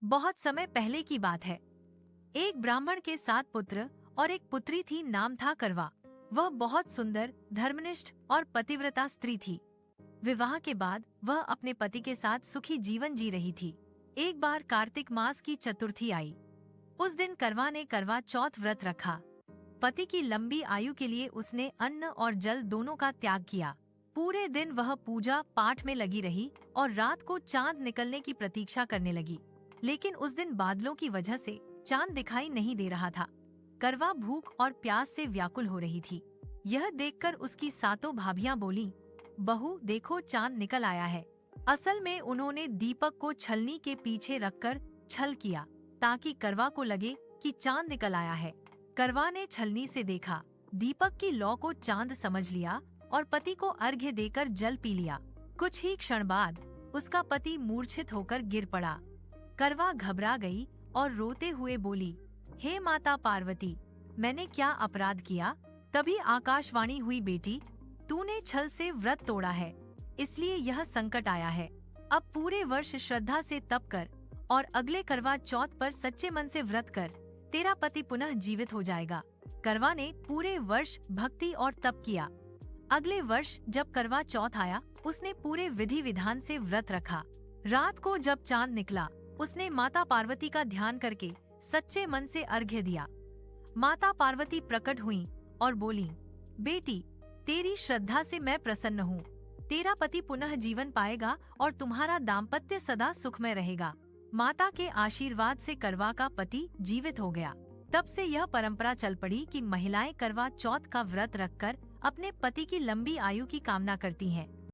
बहुत समय पहले की बात है। एक ब्राह्मण के 7 पुत्र और एक पुत्री थी। नाम था करवा। वह बहुत सुंदर, धर्मनिष्ठ और पतिव्रता स्त्री थी। विवाह के बाद वह अपने पति के साथ सुखी जीवन जी रही थी। एक बार कार्तिक मास की चतुर्थी आई। उस दिन करवा ने करवा चौथ व्रत रखा। पति की लंबी आयु के लिए उसने अन्न और जल दोनों का त्याग किया। पूरे दिन वह पूजा पाठ में लगी रही और रात को चांद निकलने की प्रतीक्षा करने लगी। लेकिन उस दिन बादलों की वजह से चांद दिखाई नहीं दे रहा था। करवा भूख और प्यास से व्याकुल हो रही थी। यह देखकर उसकी सातों भाभियां बोलीं, बहू देखो चांद निकल आया है। असल में उन्होंने दीपक को छलनी के पीछे रखकर छल किया ताकि करवा को लगे कि चांद निकल आया है। करवा ने छलनी से देखा, दीपक की लौ को चांद समझ लिया और पति को अर्घ्य देकर जल पी लिया। कुछ ही क्षण बाद उसका पति मूर्छित होकर गिर पड़ा। करवा घबरा गई और रोते हुए बोली, हे माता पार्वती, मैंने क्या अपराध किया? तभी आकाशवाणी हुई, बेटी तूने छल से व्रत तोड़ा है, इसलिए यह संकट आया है। अब पूरे वर्ष श्रद्धा से तप कर और अगले करवा चौथ पर सच्चे मन से व्रत कर, तेरा पति पुनः जीवित हो जाएगा। करवा ने पूरे वर्ष भक्ति और तप किया। अगले वर्ष जब करवा चौथ आया, उसने पूरे विधि विधान से व्रत रखा। रात को जब चांद निकला, उसने माता पार्वती का ध्यान करके सच्चे मन से अर्घ्य दिया। माता पार्वती प्रकट हुईं और बोली, बेटी तेरी श्रद्धा से मैं प्रसन्न हूँ। तेरा पति पुनः जीवन पाएगा और तुम्हारा दाम्पत्य सदा सुखमय रहेगा। माता के आशीर्वाद से करवा का पति जीवित हो गया। तब से यह परंपरा चल पड़ी कि महिलाएं करवा चौथ का व्रत रखकर अपने पति की लंबी आयु की कामना करती हैं।